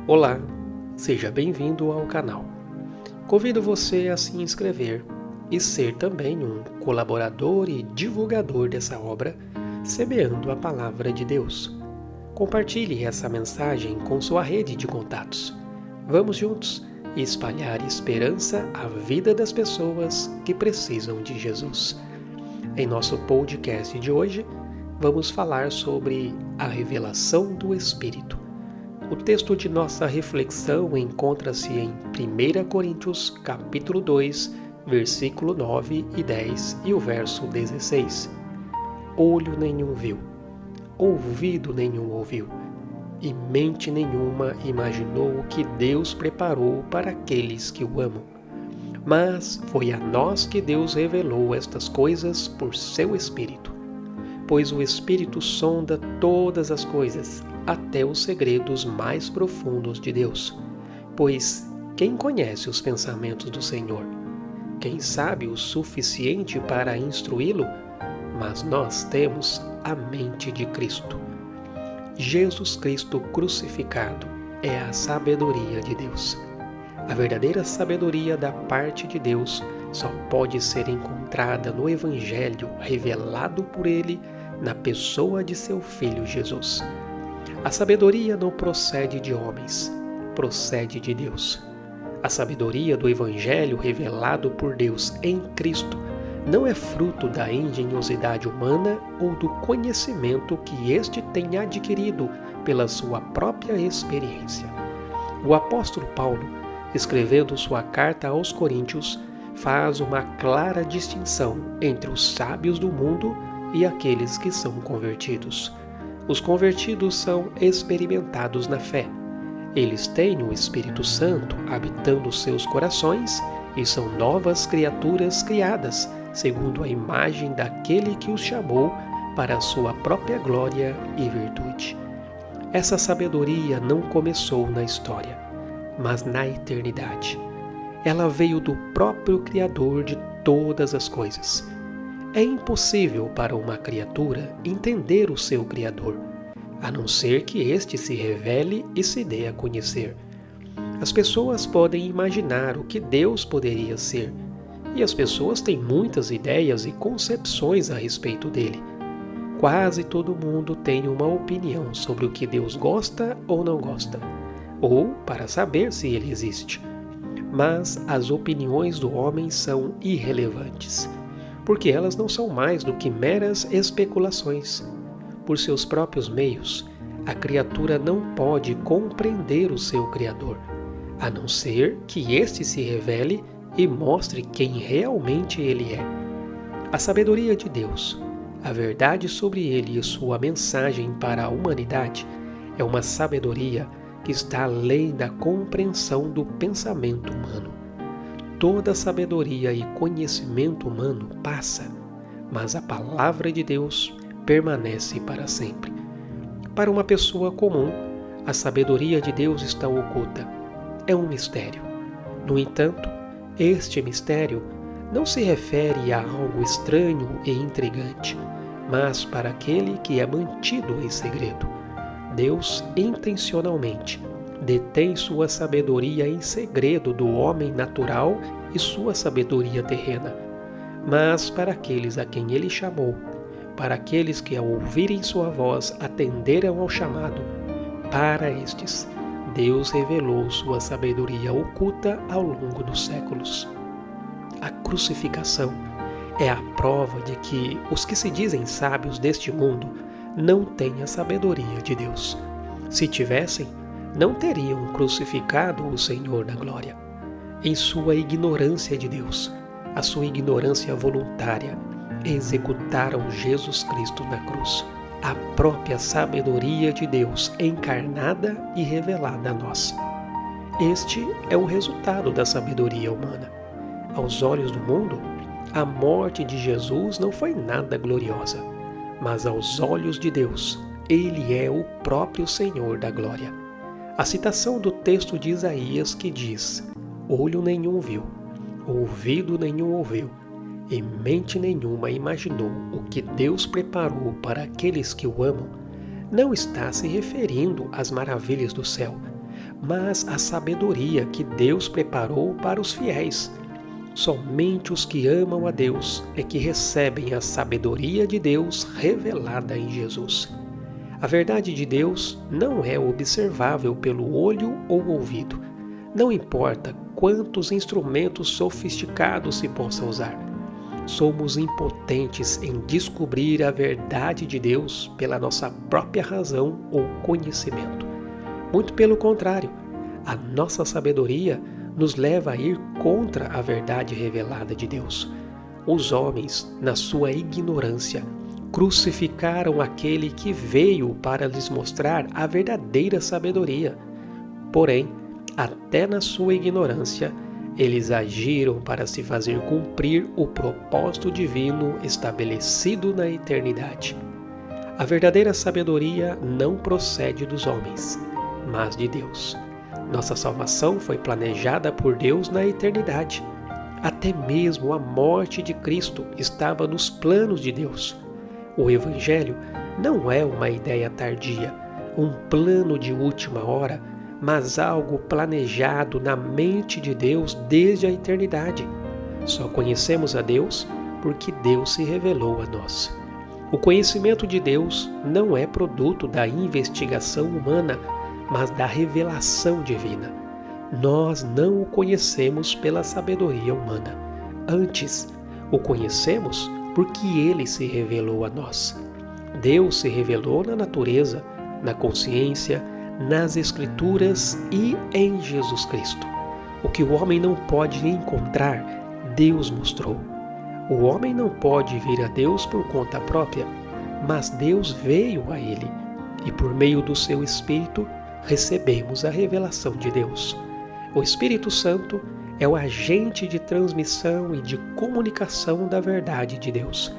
Olá, seja bem-vindo ao canal. Convido você a se inscrever e ser também um colaborador e divulgador dessa obra, semeando a palavra de Deus. Compartilhe essa mensagem com sua rede de contatos. Vamos juntos espalhar esperança à vida das pessoas que precisam de Jesus. Em nosso podcast de hoje, vamos falar sobre a revelação do Espírito. O texto de nossa reflexão encontra-se em 1 Coríntios, capítulo 2, versículo 9 e 10 e o verso 16. Olho nenhum viu, ouvido nenhum ouviu, e mente nenhuma imaginou o que Deus preparou para aqueles que o amam. Mas foi a nós que Deus revelou estas coisas por seu Espírito. Pois o Espírito sonda todas as coisas, até os segredos mais profundos de Deus. Pois quem conhece os pensamentos do Senhor? Quem sabe o suficiente para instruí-lo? Mas nós temos a mente de Cristo. Jesus Cristo crucificado é a sabedoria de Deus. A verdadeira sabedoria da parte de Deus só pode ser encontrada no Evangelho revelado por Ele na pessoa de seu Filho Jesus. A sabedoria não procede de homens, procede de Deus. A sabedoria do Evangelho revelado por Deus em Cristo não é fruto da engenhosidade humana ou do conhecimento que este tem adquirido pela sua própria experiência. O apóstolo Paulo, escrevendo sua carta aos Coríntios, faz uma clara distinção entre os sábios do mundo e aqueles que são convertidos. Os convertidos são experimentados na fé. Eles têm o Espírito Santo habitando seus corações e são novas criaturas criadas, segundo a imagem daquele que os chamou para a sua própria glória e virtude. Essa sabedoria não começou na história, mas na eternidade. Ela veio do próprio Criador de todas as coisas. É impossível para uma criatura entender o seu Criador, a não ser que este se revele e se dê a conhecer. As pessoas podem imaginar o que Deus poderia ser, e as pessoas têm muitas ideias e concepções a respeito dele. Quase todo mundo tem uma opinião sobre o que Deus gosta ou não gosta, ou para saber se ele existe. Mas as opiniões do homem são irrelevantes, porque elas não são mais do que meras especulações. Por seus próprios meios, a criatura não pode compreender o seu Criador, a não ser que este se revele e mostre quem realmente ele é. A sabedoria de Deus, a verdade sobre ele e sua mensagem para a humanidade é uma sabedoria que está além da compreensão do pensamento humano. Toda sabedoria e conhecimento humano passa, mas a palavra de Deus permanece para sempre. Para uma pessoa comum, a sabedoria de Deus está oculta. É um mistério. No entanto, este mistério não se refere a algo estranho e intrigante, mas para aquele que é mantido em segredo. Deus intencionalmente detém sua sabedoria em segredo do homem natural e sua sabedoria terrena. Mas para aqueles a quem ele chamou, para aqueles que ao ouvirem sua voz atenderam ao chamado, para estes, Deus revelou sua sabedoria oculta ao longo dos séculos. A crucificação é a prova de que os que se dizem sábios deste mundo não têm a sabedoria de Deus. Se tivessem, não teriam crucificado o Senhor da glória. Em sua ignorância de Deus, a sua ignorância voluntária, executaram Jesus Cristo na cruz, a própria sabedoria de Deus encarnada e revelada a nós. Este é o resultado da sabedoria humana. Aos olhos do mundo, a morte de Jesus não foi nada gloriosa, mas aos olhos de Deus, ele é o próprio Senhor da glória. A citação do texto de Isaías que diz: olho nenhum viu, ouvido nenhum ouviu, e mente nenhuma imaginou o que Deus preparou para aqueles que o amam, não está se referindo às maravilhas do céu, mas a sabedoria que Deus preparou para os fiéis. Somente os que amam a Deus é que recebem a sabedoria de Deus revelada em Jesus. A verdade de Deus não é observável pelo olho ou ouvido. Não importa quantos instrumentos sofisticados se possa usar. Somos impotentes em descobrir a verdade de Deus pela nossa própria razão ou conhecimento. Muito pelo contrário, a nossa sabedoria nos leva a ir contra a verdade revelada de Deus. Os homens, na sua ignorância, crucificaram aquele que veio para lhes mostrar a verdadeira sabedoria. Porém, até na sua ignorância, eles agiram para se fazer cumprir o propósito divino estabelecido na eternidade. A verdadeira sabedoria não procede dos homens, mas de Deus. Nossa salvação foi planejada por Deus na eternidade. Até mesmo a morte de Cristo estava nos planos de Deus. O Evangelho não é uma ideia tardia, um plano de última hora, mas algo planejado na mente de Deus desde a eternidade. Só conhecemos a Deus porque Deus se revelou a nós. O conhecimento de Deus não é produto da investigação humana, mas da revelação divina. Nós não o conhecemos pela sabedoria humana. Antes, o conhecemos porque Ele se revelou a nós. Deus se revelou na natureza, na consciência, nas Escrituras e em Jesus Cristo. O que o homem não pode encontrar, Deus mostrou. O homem não pode vir a Deus por conta própria, mas Deus veio a ele, e por meio do seu Espírito recebemos a revelação de Deus. O Espírito Santo é o agente de transmissão e de comunicação da verdade de Deus.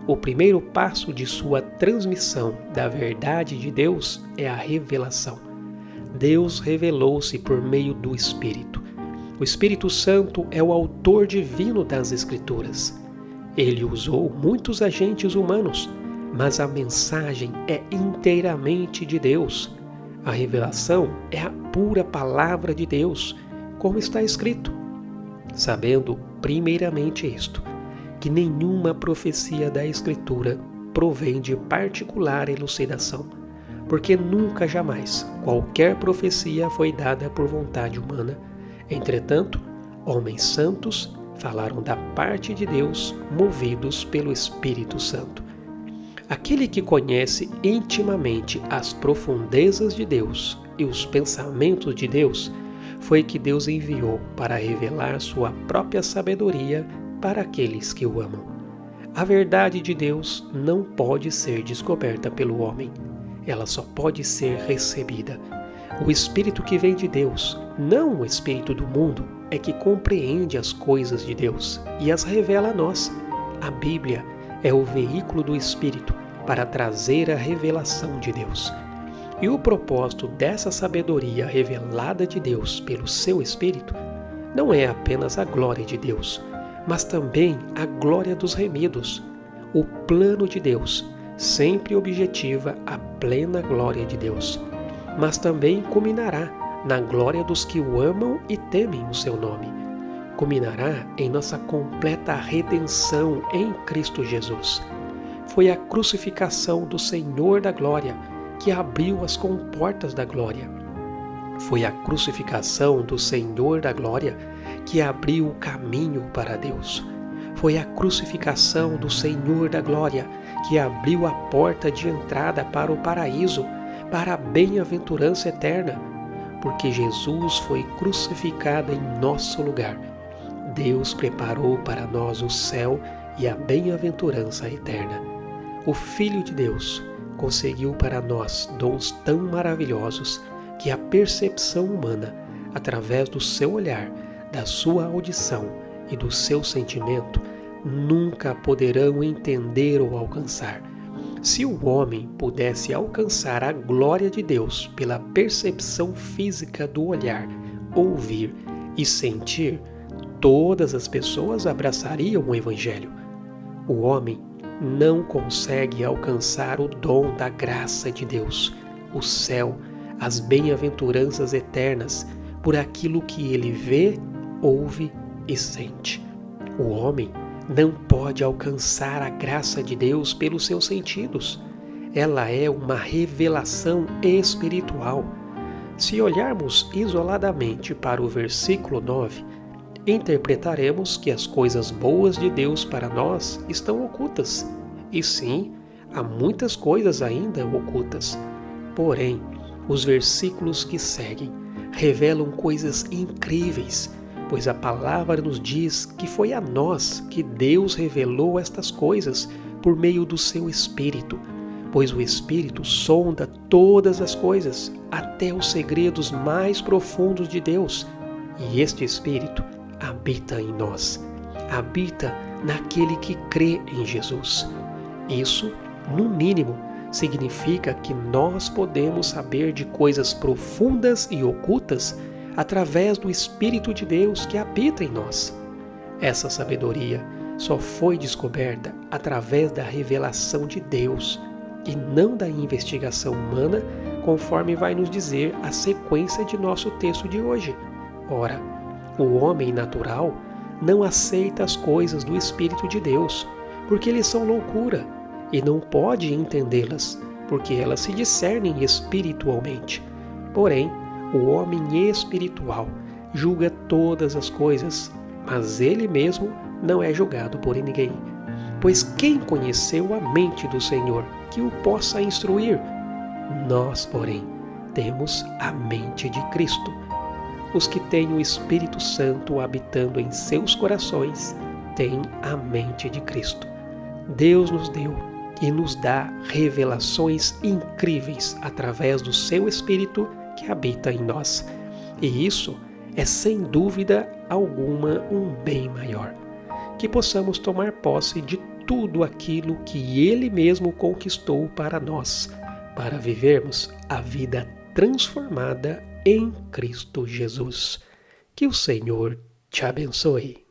O primeiro passo de sua transmissão da verdade de Deus é a revelação. Deus revelou-se por meio do Espírito. O Espírito Santo é o autor divino das Escrituras. Ele usou muitos agentes humanos, mas a mensagem é inteiramente de Deus. A revelação é a pura palavra de Deus, como está escrito. Sabendo, primeiramente isto, que nenhuma profecia da Escritura provém de particular elucidação, porque nunca jamais qualquer profecia foi dada por vontade humana. Entretanto, homens santos falaram da parte de Deus, movidos pelo Espírito Santo. Aquele que conhece intimamente as profundezas de Deus e os pensamentos de Deus, foi que Deus enviou para revelar sua própria sabedoria para aqueles que o amam. A verdade de Deus não pode ser descoberta pelo homem. Ela só pode ser recebida. O Espírito que vem de Deus, não o Espírito do mundo, é que compreende as coisas de Deus e as revela a nós. A Bíblia é o veículo do Espírito para trazer a revelação de Deus. E o propósito dessa sabedoria revelada de Deus pelo seu Espírito não é apenas a glória de Deus, mas também a glória dos remidos. O plano de Deus sempre objetiva a plena glória de Deus, mas também culminará na glória dos que o amam e temem o seu nome. Culminará em nossa completa redenção em Cristo Jesus. Foi a crucificação do Senhor da Glória que abriu as comportas da glória. Foi a crucificação do Senhor da Glória que abriu o caminho para Deus. Foi a crucificação do Senhor da Glória que abriu a porta de entrada para o paraíso, para a bem-aventurança eterna. Porque Jesus foi crucificado em nosso lugar. Deus preparou para nós o céu e a bem-aventurança eterna. O Filho de Deus conseguiu para nós dons tão maravilhosos que a percepção humana, através do seu olhar, da sua audição e do seu sentimento, nunca poderão entender ou alcançar. Se o homem pudesse alcançar a glória de Deus pela percepção física do olhar, ouvir e sentir, todas as pessoas abraçariam o Evangelho. O homem não consegue alcançar o dom da graça de Deus, o céu, as bem-aventuranças eternas por aquilo que ele vê, ouve e sente. O homem não pode alcançar a graça de Deus pelos seus sentidos. Ela é uma revelação espiritual. Se olharmos isoladamente para o versículo 9, interpretaremos que as coisas boas de Deus para nós estão ocultas. E sim, há muitas coisas ainda ocultas. Porém, os versículos que seguem revelam coisas incríveis, pois a palavra nos diz que foi a nós que Deus revelou estas coisas por meio do seu Espírito, pois o Espírito sonda todas as coisas, até os segredos mais profundos de Deus, e este Espírito habita em nós, habita naquele que crê em Jesus. Isso, no mínimo, significa que nós podemos saber de coisas profundas e ocultas através do Espírito de Deus que habita em nós. Essa sabedoria só foi descoberta através da revelação de Deus e não da investigação humana, conforme vai nos dizer a sequência de nosso texto de hoje. Ora, o homem natural não aceita as coisas do Espírito de Deus, porque eles são loucura, e não pode entendê-las, porque elas se discernem espiritualmente. Porém, o homem espiritual julga todas as coisas, mas ele mesmo não é julgado por ninguém. Pois quem conheceu a mente do Senhor que o possa instruir? Nós, porém, temos a mente de Cristo. Os que têm o Espírito Santo habitando em seus corações têm a mente de Cristo. Deus nos deu e nos dá revelações incríveis através do seu Espírito que habita em nós. E isso é sem dúvida alguma um bem maior. Que possamos tomar posse de tudo aquilo que Ele mesmo conquistou para nós, para vivermos a vida transformada em Cristo Jesus. Que o Senhor te abençoe.